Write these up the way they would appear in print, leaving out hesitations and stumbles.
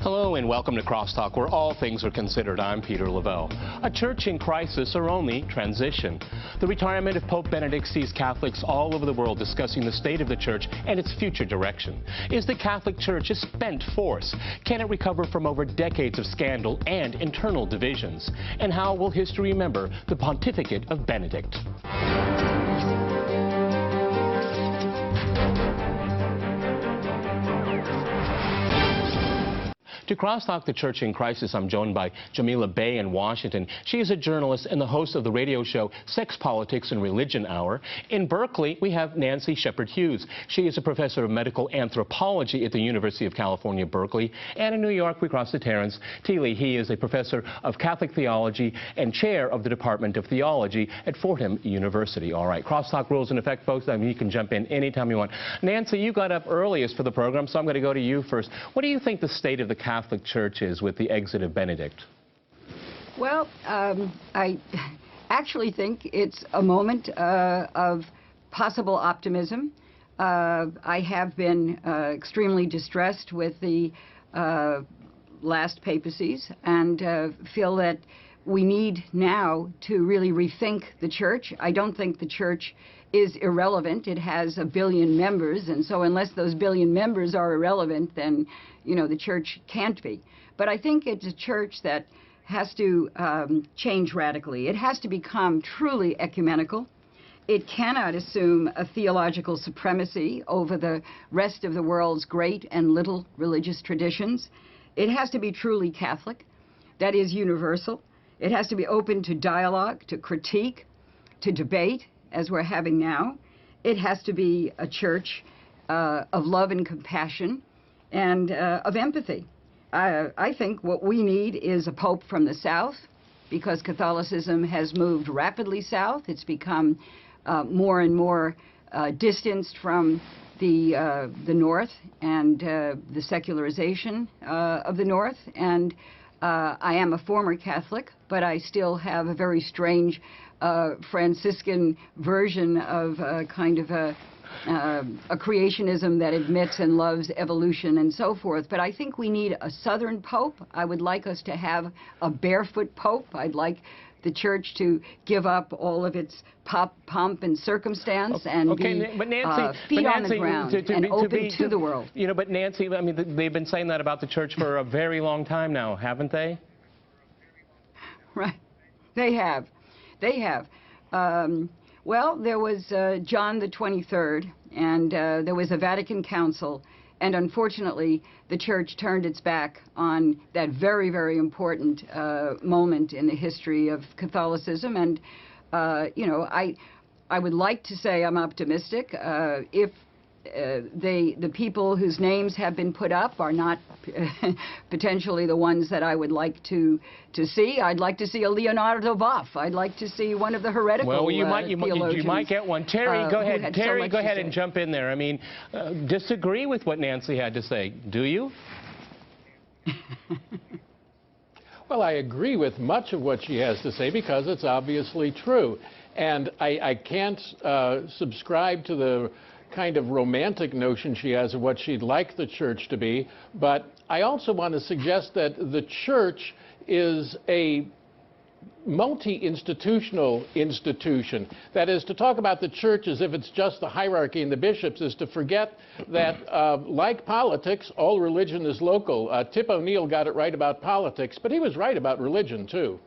Hello and welcome to Crosstalk, where all things are considered. I'm Peter Lavelle. A church in crisis or only transition. The retirement of Pope Benedict sees Catholics all over the world discussing the state of the church and its future direction. Is the Catholic Church a spent force? Can it recover from over decades of scandal and internal divisions? And how will history remember the pontificate of Benedict? To Crosstalk, the Church in Crisis, I'm joined by Jamila in Washington. She is a journalist and the host of the radio show Sex, Politics, and Religion Hour. In Berkeley, we have Nancy Scheper-Hughes. She is a professor of medical anthropology at the University of California, Berkeley. And in New York, we cross to Terrence Tilley. He is a professor of Catholic theology and chair of the Department of Theology at Fordham University. All right, Crosstalk rules in effect, folks. I mean, you can jump in anytime you want. Nancy, you got up earliest for the program, so I'm going to go to you first. What do you think the state of the Catholic Church is with the exit of Benedict? Well, I actually think it's a moment of possible optimism. I have been extremely distressed with the last papacies and feel that we need now to really rethink the church. I don't think the church is irrelevant. It has 1 billion members, and so unless those 1 billion members are irrelevant, then, you know, the church can't be. But I think it's a church that has to change radically. It has to become truly ecumenical. It cannot assume a theological supremacy over the rest of the world's great and little religious traditions. It has to be truly Catholic, that is universal. It has to be open to dialogue, to critique, to debate, as we're having now. It has to be a church of love and compassion and of empathy. I think what we need is a pope from the south, because Catholicism has moved rapidly south. It's become more and more distanced from the north and the secularization of the north. And I am a former Catholic, but I still have a very strange Franciscan version of kind of a creationism that admits and loves evolution and so forth. But I think we need a southern pope. I would like us to have a barefoot pope. I'd like the church to give up all of its pomp and circumstance and be feet on the ground and open to the world. You know, but Nancy, I mean, they've been saying that about the church for a very long time now, haven't they? Right. They have. They have. Well, there was John the 23rd, and there was a Vatican Council, and unfortunately, the church turned its back on that very, very important moment in the history of Catholicism. And, you know, I would like to say I'm optimistic. If the people whose names have been put up are not potentially the ones that I would like to see. I'd like to see a Leonardo Boff. I'd like to see one of the heretical theologians. You might get one. Terry, go ahead. Terry, go ahead and jump in there. I mean, disagree with what Nancy had to say, do you? Well, I agree with much of what she has to say because it's obviously true. And I can't subscribe to the kind of romantic notion she has of what she'd like the church to be, but I also want to suggest that the church is a multi-institutional institution. That is, to talk about the church as if it's just the hierarchy and the bishops is to forget that, like politics, all religion is local. Tip O'Neill got it right about politics, but he was right about religion, too.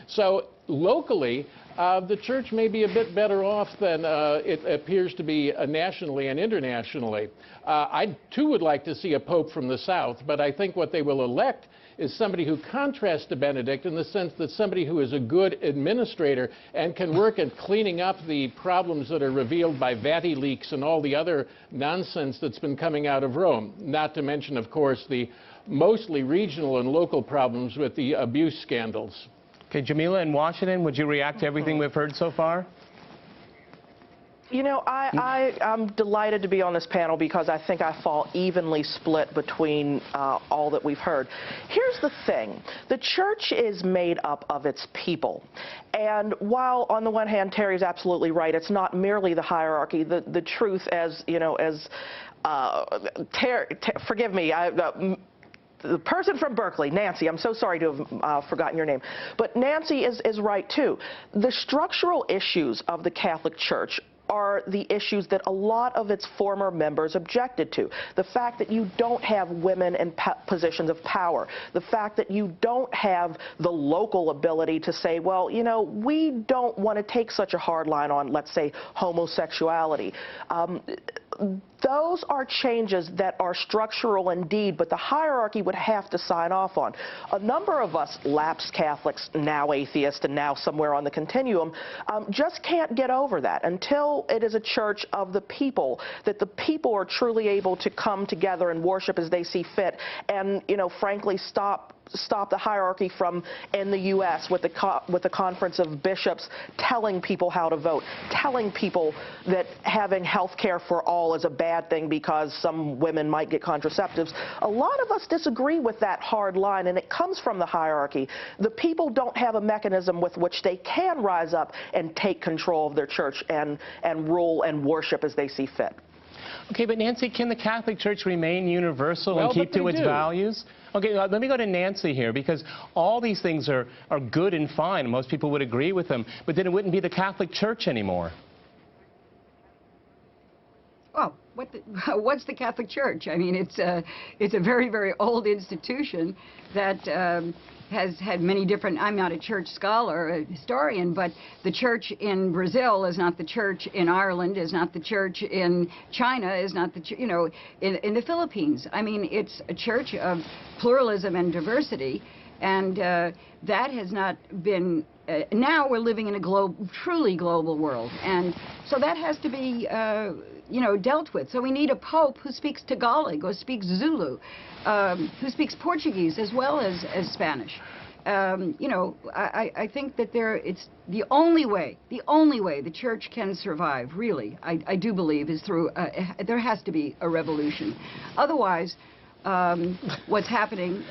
So locally, the church may be a bit better off than it appears to be nationally and internationally. I, too, would like to see a pope from the south, but I think what they will elect is somebody who contrasts to Benedict in the sense that somebody who is a good administrator and can work at cleaning up the problems that are revealed by Vati leaks and all the other nonsense that's been coming out of Rome, not to mention, of course, the mostly regional and local problems with the abuse scandals. Okay, Jamila in Washington, would you react to everything we've heard so far? You know, I'm delighted to be on this panel because I think I fall evenly split between all that we've heard. Here's the thing. The church is made up of its people. And while on the one hand, Terry's absolutely right, it's not merely the hierarchy. The truth, as, you know, as, forgive me, the person from Berkeley, Nancy, I'm so sorry to have forgotten your name, but Nancy is right too. The structural issues of the Catholic Church are the issues that a lot of its former members objected to. The fact that you don't have women in positions of power, the fact that you don't have the local ability to say, well, you know, we don't want to take such a hard line on, let's say, homosexuality. Those are changes that are structural indeed, but the hierarchy would have to sign off on. A number of us lapsed Catholics, now atheists and now somewhere on the continuum, just can't get over that until it is a church of the people, that the people are truly able to come together and worship as they see fit and, you know, frankly, stop the hierarchy from in the U.S. with the Conference of Bishops telling people how to vote, telling people that having health care for all is a bad thing because some women might get contraceptives. A lot of us disagree with that hard line, and it comes from the hierarchy. The people don't have a mechanism with which they can rise up and take control of their church and rule and worship as they see fit. Okay, but Nancy, can the Catholic Church remain universal and keep to its values? Okay, let me go to Nancy here, because all these things are good and fine. Most people would agree with them, but then it wouldn't be the Catholic Church anymore. Well, what's the Catholic Church? I mean, it's a very, very old institution that has had many different, I'm not a church scholar, a historian, but the church in Brazil is not the church in Ireland, is not the church in China, is not the, you know, in the Philippines. I mean, it's a church of pluralism and diversity, and that has not been, now we're living in a truly global world, and so that has to be, you know, dealt with. So we need a pope who speaks Tagalog or speaks Zulu, who speaks Portuguese as well as Spanish. You know, I think that it's the only way the church can survive, really, I do believe, is through, there has to be a revolution. Otherwise, what's happening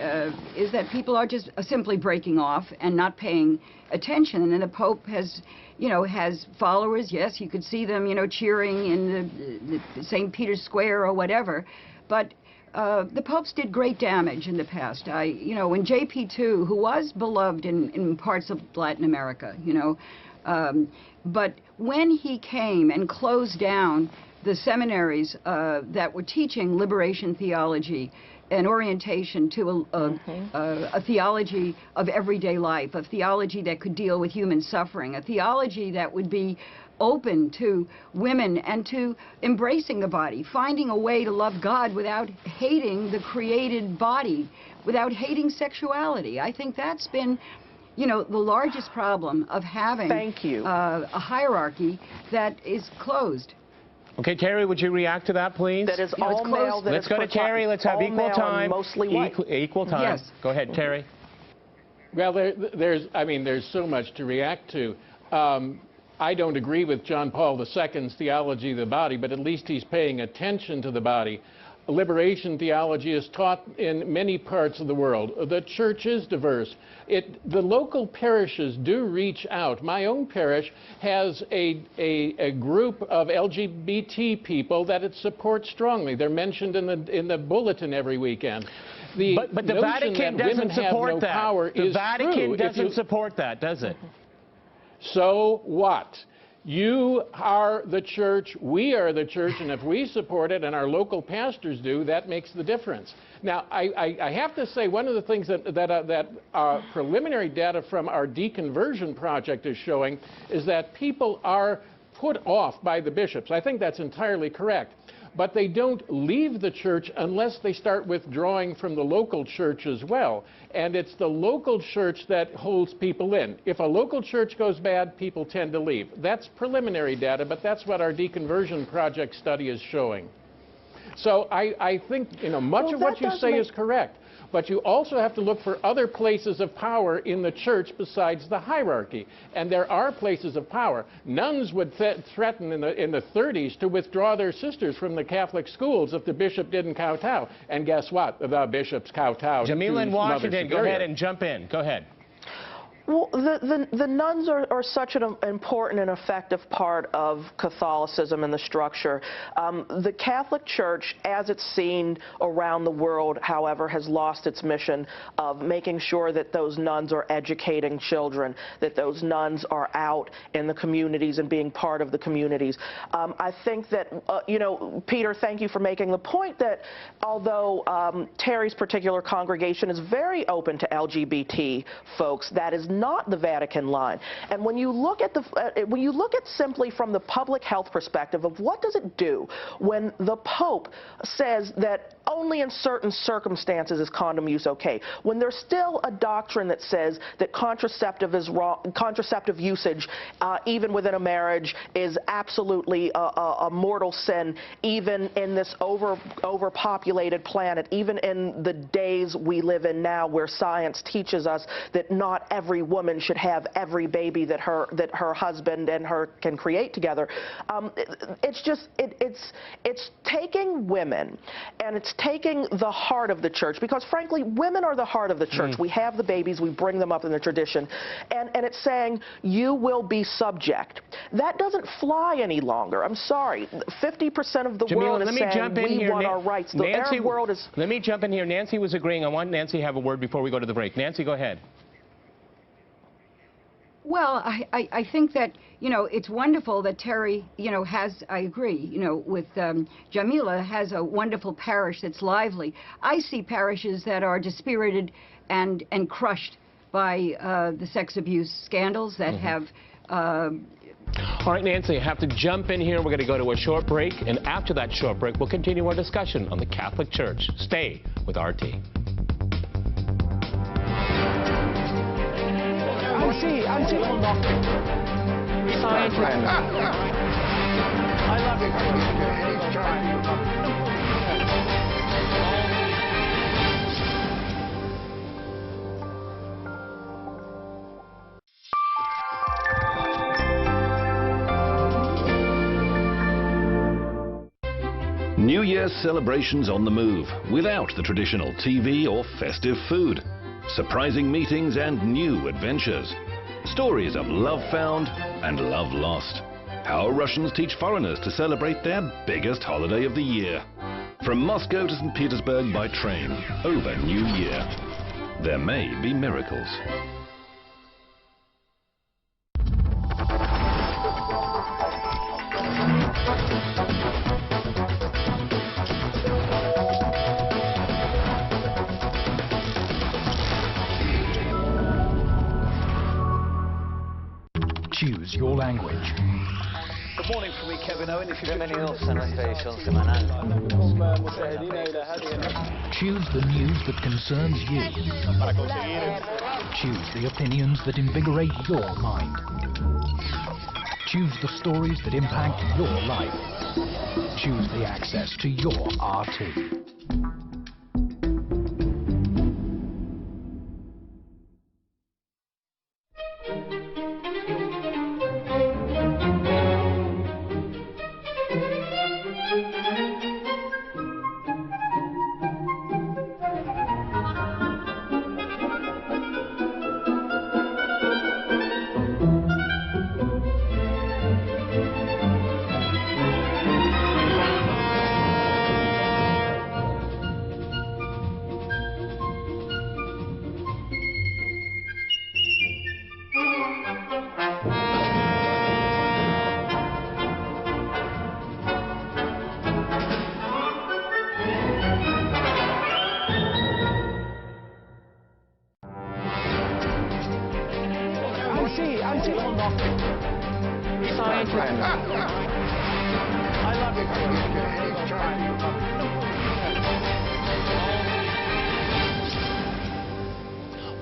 is that people are just simply breaking off and not paying attention, and the Pope has, you know, has followers. Yes, you could see them, you know, cheering in the St. Peter's Square or whatever, but the popes did great damage in the past. You know, when JP2, who was beloved in parts of Latin America, you know, but when he came and closed down the seminaries that were teaching liberation theology and orientation to a theology of everyday life, a theology that could deal with human suffering, a theology that would be open to women and to embracing the body, finding a way to love God without hating the created body, without hating sexuality. I think that's been, you know, the largest problem of having a hierarchy that is closed. Okay, Terry, would you react to that, please? That is all male. Let's go to Terry. Let's have equal time. Mostly white. Equal time. Yes. Go ahead, Terry. Well, there's so much to react to. I don't agree with John Paul II's theology of the body, but at least he's paying attention to the body. Liberation theology is taught in many parts of the world. The church is diverse. The local parishes do reach out. My own parish has a group of LGBT people that it supports strongly. They're mentioned in the bulletin every weekend. But the Vatican doesn't support that. The Vatican doesn't support that, does it? So what? You are the church, we are the church, and if we support it and our local pastors do, that makes the difference. Now, I have to say, one of the things that preliminary data from our deconversion project is showing is that people are put off by the bishops. I think that's entirely correct. But they don't leave the church unless they start withdrawing from the local church as well. And it's the local church that holds people in. If a local church goes bad, people tend to leave. That's preliminary data, but that's what our deconversion project study is showing. So I think, you know, much of what you say is correct. But you also have to look for other places of power in the church besides the hierarchy. And there are places of power. Nuns would threaten in the 30s to withdraw their sisters from the Catholic schools if the bishop didn't kowtow. And guess what? The bishops kowtowed. Jamila in Washington, go ahead and jump in. Go ahead. Well, the nuns are such an important and effective part of Catholicism and the structure. The Catholic Church, as it's seen around the world, however, has lost its mission of making sure that those nuns are educating children, that those nuns are out in the communities and being part of the communities. I think that, you know, Peter, thank you for making the point that although Terry's particular congregation is very open to LGBT folks, that is not the Vatican line. And when you look at simply from the public health perspective of what does it do when the Pope says that only in certain circumstances is condom use okay, when there's still a doctrine that says that contraceptive usage even within a marriage is absolutely a mortal sin, even in this overpopulated planet, even in the days we live in now where science teaches us that not every woman should have every baby that her husband and her can create together. It's taking women and it's taking the heart of the church, because frankly women are the heart of the church. We have the babies, we bring them up in the tradition, and it's saying you will be subject. That doesn't fly any longer. I'm sorry. 50% of the Jamila, world is saying we want our rights. The Arab world is... Let me jump in here. Nancy was agreeing. I want Nancy to have a word before we go to the break. Nancy, go ahead. Well, I think that, you know, it's wonderful that Terry, you know, has, I agree, you know, with Jamila has a wonderful parish that's lively. I see parishes that are dispirited and crushed by the sex abuse scandals that have... All right, Nancy, I have to jump in here. We're going to go to a short break, and after that short break, we'll continue our discussion on the Catholic Church. Stay with RT. I love New Year's celebrations on the move, without the traditional TV or festive food. Surprising meetings and new adventures. Stories of love found and love lost. How Russians teach foreigners to celebrate their biggest holiday of the year. From Moscow to St. Petersburg by train, over New Year. There may be miracles. Choose your language. Good morning from me, Kevin Owen. If you bienvenidos a nuestra edición semanal. Choose the news that concerns you. Choose the opinions that invigorate your mind. Choose the stories that impact your life. Choose the access to your RT.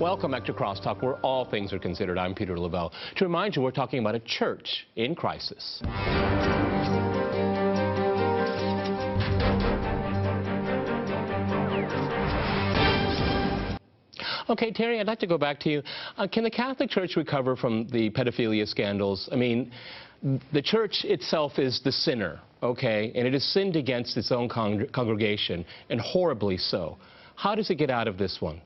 Welcome back to Crosstalk, where all things are considered. I'm Peter Lavelle. To remind you, we're talking about a church in crisis. Okay, Terry, I'd like to go back to you. Can the Catholic Church recover from the pedophilia scandals? I mean, the church itself is the sinner, okay, and it has sinned against its own congregation, and horribly so. How does it get out of this one?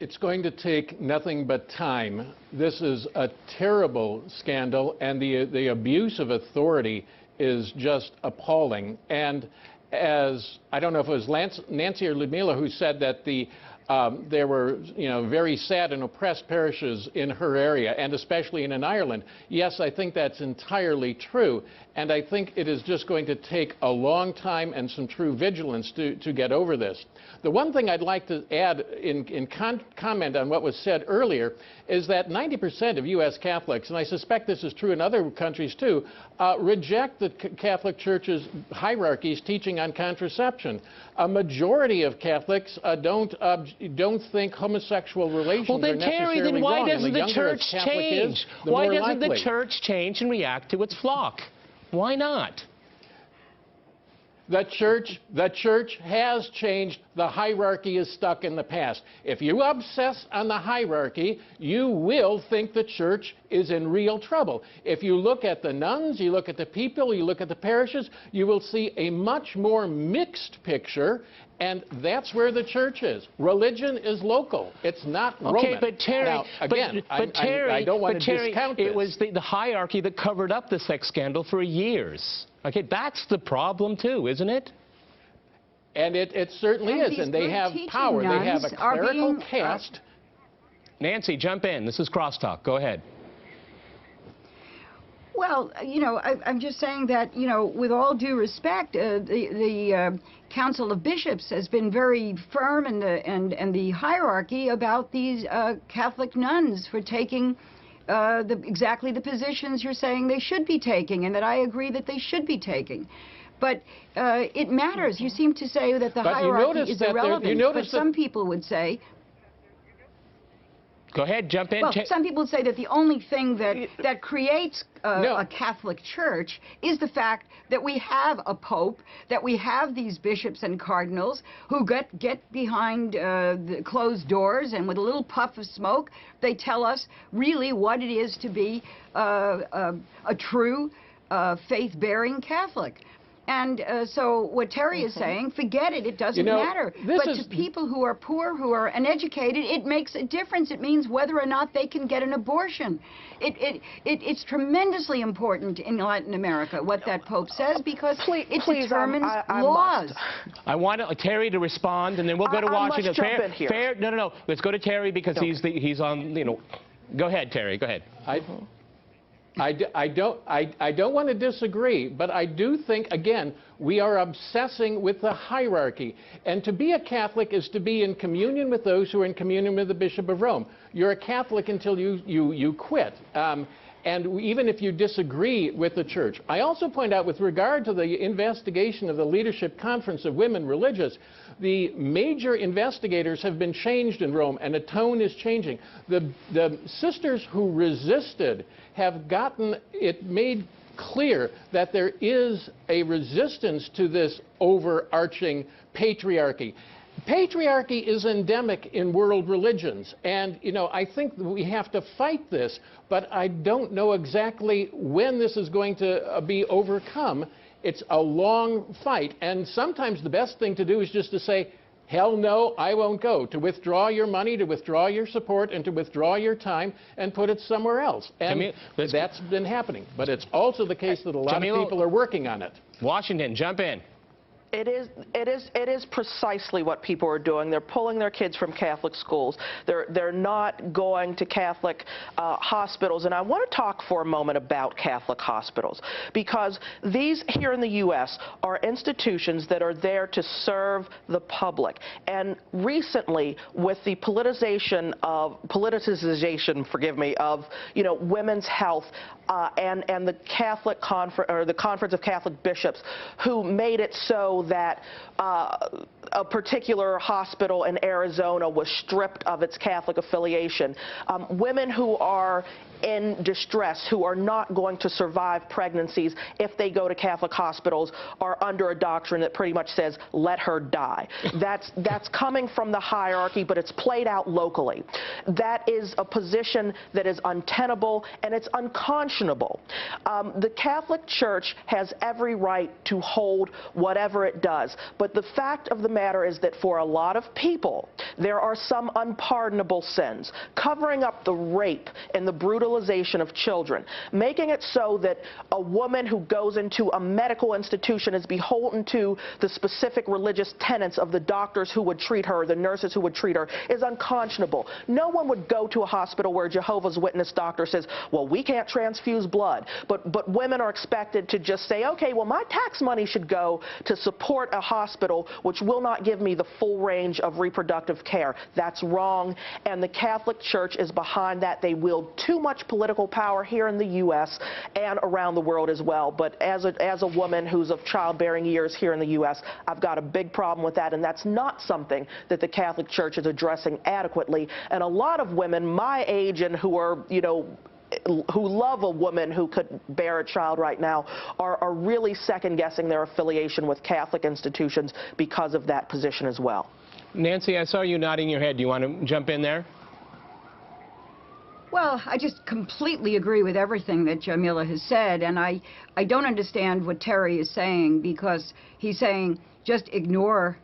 It's going to take nothing but time. This is a terrible scandal, and the abuse of authority is just appalling. And as, I don't know if it was Nancy or Jamila who said that there were, very sad and oppressed parishes in her area, and especially in Ireland. Yes, I think that's entirely true, and I think it is just going to take a long time and some true vigilance to get over this. The one thing I'd like to add in comment on what was said earlier is that 90% of U.S. Catholics, and I suspect this is true in other countries too, reject the Catholic Church's hierarchies teaching on contraception. A majority of Catholics don't think homosexual relations are necessarily Terry, then why wrong. doesn't the church change? Why doesn't the church change and react to its flock? Why not? The church has changed. The hierarchy is stuck in the past. If you obsess on the hierarchy, you will think the church is in real trouble. If you look at the nuns, you look at the people, you look at the parishes, you will see a much more mixed picture, and that's where the church is. Religion is local. It's not Roman. Okay, but Terry, now, again, Terry, I don't want to discount this. It was the hierarchy that covered up the sex scandal for years. Okay, that's the problem too, isn't it? And it certainly is, and they have power. They have a clerical caste. Nancy, jump in. This is Crosstalk. Go ahead. Well, I'm just saying that, with all due respect, the Council of Bishops has been very firm in the hierarchy about these Catholic nuns for taking exactly the positions you're saying they should be taking, and that I agree that they should be taking. But it matters. You seem to say that the hierarchy is irrelevant, but some people would say... Go ahead, jump in. Well, some people say that the only thing that creates a Catholic Church is the fact that we have a Pope, that we have these bishops and cardinals who get behind the closed doors, and with a little puff of smoke, they tell us really what it is to be a true faith-bearing Catholic. And so what Terry is saying, forget it, it doesn't matter. But to people who are poor, who are uneducated, it makes a difference. It means whether or not they can get an abortion. It's tremendously important in Latin America what that Pope says, because it determines laws. I want Terry to respond, and then we'll go to Washington. Must jump in here. No. Let's go to Terry because he's on. Go ahead, Terry. Go ahead. I don't want to disagree, but I do think, again, we are obsessing with the hierarchy. And to be a Catholic is to be in communion with those who are in communion with the Bishop of Rome. You're a Catholic until you quit. And even if you disagree with the Church. I also point out, with regard to the investigation of the Leadership Conference of Women Religious, the major investigators have been changed in Rome, and the tone is changing. The sisters who resisted have gotten it made clear that there is a resistance to this overarching patriarchy. Patriarchy is endemic in world religions, and I think we have to fight this, but I don't know exactly when this is going to be overcome. It's a long fight, and sometimes the best thing to do is just to say, hell no, I won't go, to withdraw your money, to withdraw your support, and to withdraw your time and put it somewhere else. And that's been happening, but it's also the case that a lot of people are working on it. Washington, jump in. It is precisely what people are doing. They're pulling their kids from Catholic schools. They're not going to Catholic hospitals. And I want to talk for a moment about Catholic hospitals, because these here in the U.S. are institutions that are there to serve the public. And recently, with the politicization, of women's health, and the Catholic the Conference of Catholic Bishops, who made it so that a particular hospital in Arizona was stripped of its Catholic affiliation. Women who are in distress who are not going to survive pregnancies if they go to Catholic hospitals are under a doctrine that pretty much says, let her die. That's coming from the hierarchy, but it's played out locally. That is a position that is untenable and it's unconscionable. The Catholic Church has every right to hold whatever it does, but the fact of the matter is that for a lot of people, there are some unpardonable sins. Covering up the rape and the brutalization of children, making it so that a woman who goes into a medical institution is beholden to the specific religious tenets of the doctors who would treat her, the nurses who would treat her, is unconscionable. No one would go to a hospital where a Jehovah's Witness doctor says, well, we can't transfuse blood, but women are expected to just say, okay, well, my tax money should go to support a hospital which will not give me the full range of reproductive care. That's wrong, and the Catholic Church is behind that. They wield too much political power here in the U.S. and around the world as well. But as a woman who's of childbearing years here in the U.S., I've got a big problem with that, and that's not something that the Catholic Church is addressing adequately. And a lot of women my age and who are, you know, who love a woman who could bear a child right now are really second-guessing their affiliation with Catholic institutions because of that position as well. Nancy, I saw you nodding your head. Do you want to jump in there? Well, I just completely agree with everything that Jamila has said, and I don't understand what Terry is saying, because he's saying just ignore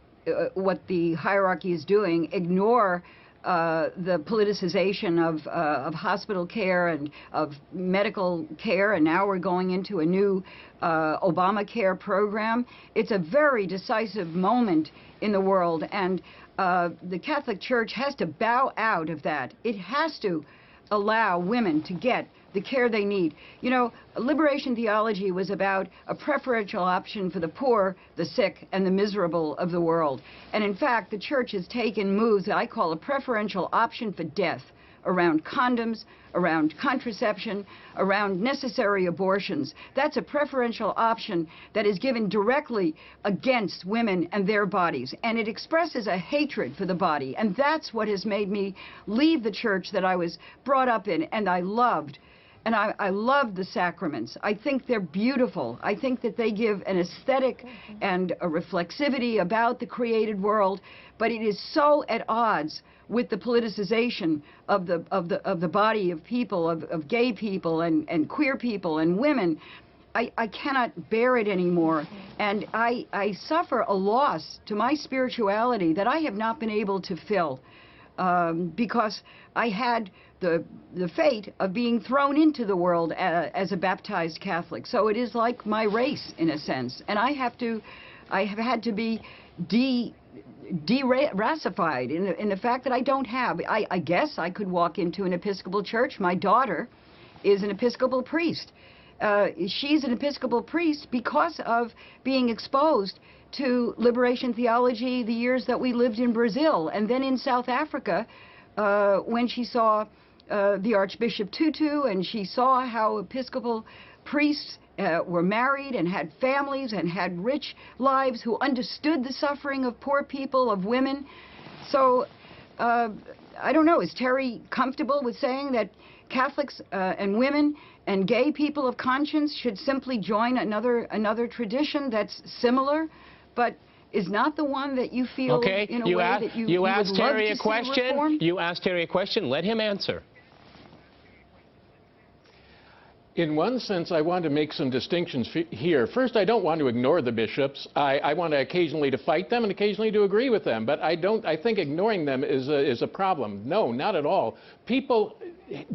what the hierarchy is doing, ignore the politicization of hospital care and of medical care, and now we're going into a new Obamacare program. It's a very decisive moment in the world, and the Catholic Church has to bow out of that. It has to allow women to get the care they need. You know, liberation theology was about a preferential option for the poor, the sick, and the miserable of the world. And in fact, the Church has taken moves that I call a preferential option for death, around condoms, around contraception, around necessary abortions. That's a preferential option that is given directly against women and their bodies, and it expresses a hatred for the body, and that's what has made me leave the church that I was brought up in and I loved. And I love the sacraments. I think they're beautiful. I think that they give an aesthetic and a reflexivity about the created world, but it is so at odds with the politicization of the body of people, of gay people and queer people and women. I cannot bear it anymore, and I suffer a loss to my spirituality that I have not been able to fill, because I had the fate of being thrown into the world as a baptized Catholic. So it is like my race, in a sense, and I have had to be de-racified in the fact that I don't have. I guess I could walk into an Episcopal church. My daughter is an Episcopal priest. She's an Episcopal priest because of being exposed to liberation theology the years that we lived in Brazil, and then in South Africa when she saw the Archbishop Tutu, and she saw how Episcopal priests were married and had families and had rich lives, who understood the suffering of poor people, of women. So I don't know, is Terry comfortable with saying that Catholics and women and gay people of conscience should simply join another tradition that's similar, but is not the one that you feel in a way that you asked Terry a question? You asked Terry a question. Let him answer. In one sense, I want to make some distinctions here. First, I don't want to ignore the bishops. I want to occasionally to fight them and occasionally to agree with them. But I think ignoring them is a problem. No, not at all. People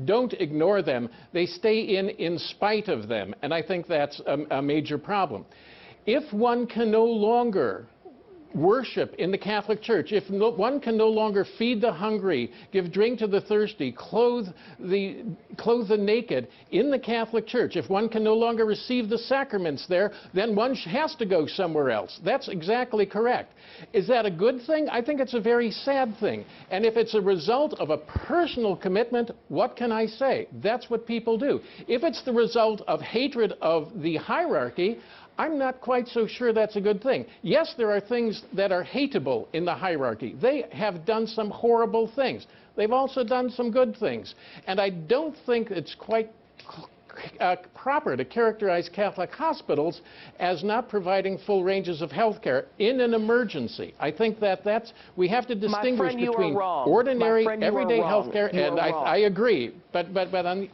don't ignore them. They stay in spite of them. And I think that's a major problem. If one can no longer worship in the Catholic Church, if one can no longer feed the hungry, give drink to the thirsty, clothe the naked in the Catholic Church, if one can no longer receive the sacraments there, then one has to go somewhere else. That's exactly correct. Is that a good thing? I think it's a very sad thing. And if it's a result of a personal commitment, what can I say? That's what people do. If it's the result of hatred of the hierarchy, I'm not quite so sure that's a good thing. Yes, there are things that are hateable in the hierarchy. They have done some horrible things. They've also done some good things. And I don't think it's quite proper to characterize Catholic hospitals as not providing full ranges of health care in an emergency. I think that we have to distinguish between ordinary, everyday health care, and I agree. But on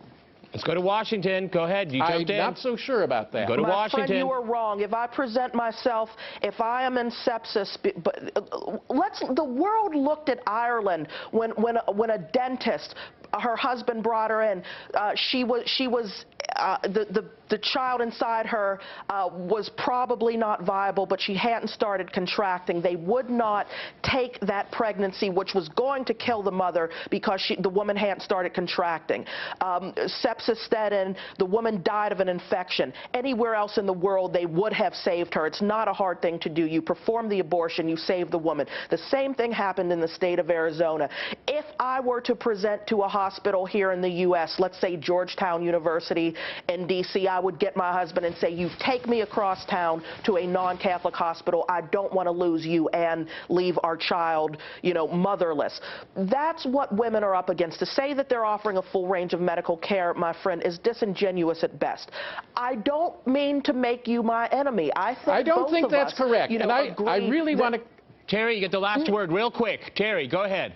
let's go to Washington. Go ahead. You jumped in. I'm not so sure about that. Go to Washington. My friend, you are wrong. If I present myself, if I am in sepsis, the world looked at Ireland when a dentist, her husband brought her in. The child inside her was probably not viable, but she hadn't started contracting. They would not take that pregnancy, which was going to kill the mother, because the woman hadn't started contracting. Sepsis set in. The woman died of an infection. Anywhere else in the world, they would have saved her. It's not a hard thing to do. You perform the abortion, you save the woman. The same thing happened in the state of Arizona. If I were to present to a hospital here in the U.S., let's say Georgetown University in D.C., I would get my husband and say, you take me across town to a non-Catholic hospital. I don't want to lose you and leave our child, you know, motherless. That's what women are up against. To say that they're offering a full range of medical care, my friend, is disingenuous at best. I don't mean to make you my enemy. I don't think that's correct. You know, and I really want to... Terry, you get the last word real quick. Terry, go ahead.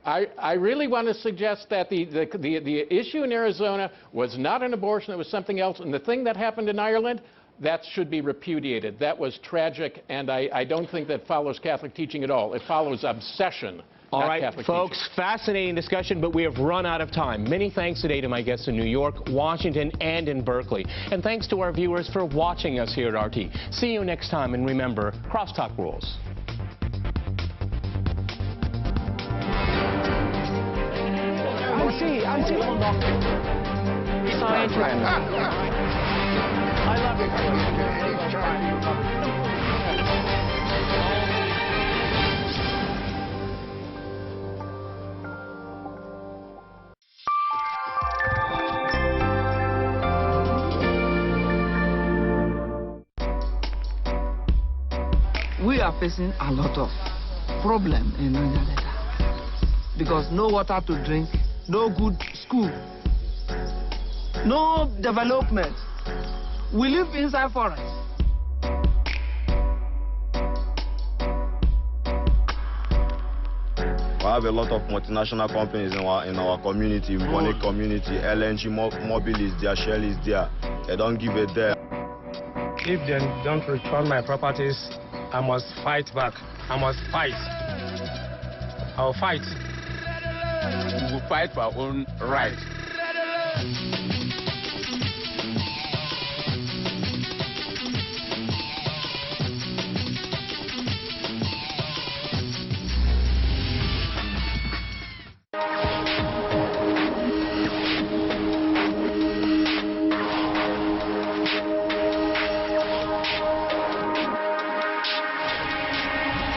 I really want to suggest that the issue in Arizona was not an abortion, it was something else. And the thing that happened in Ireland, that should be repudiated. That was tragic, and I don't think that follows Catholic teaching at all. It follows obsession. All right, Catholic folks, teaching. Fascinating discussion, but we have run out of time. Many thanks today to my guests in New York, Washington, and in Berkeley. And thanks to our viewers for watching us here at RT. See you next time, and remember, crosstalk rules. I love We are facing a lot of problems in Nigeria because no water to drink, no good school, no development. We live inside forest. We have a lot of multinational companies in our community, Bonnet community, LNG, Mobil is there, Shell is there. They don't give it there. If they don't return my properties, I must fight back. I must fight. I'll fight. We will fight for our own rights.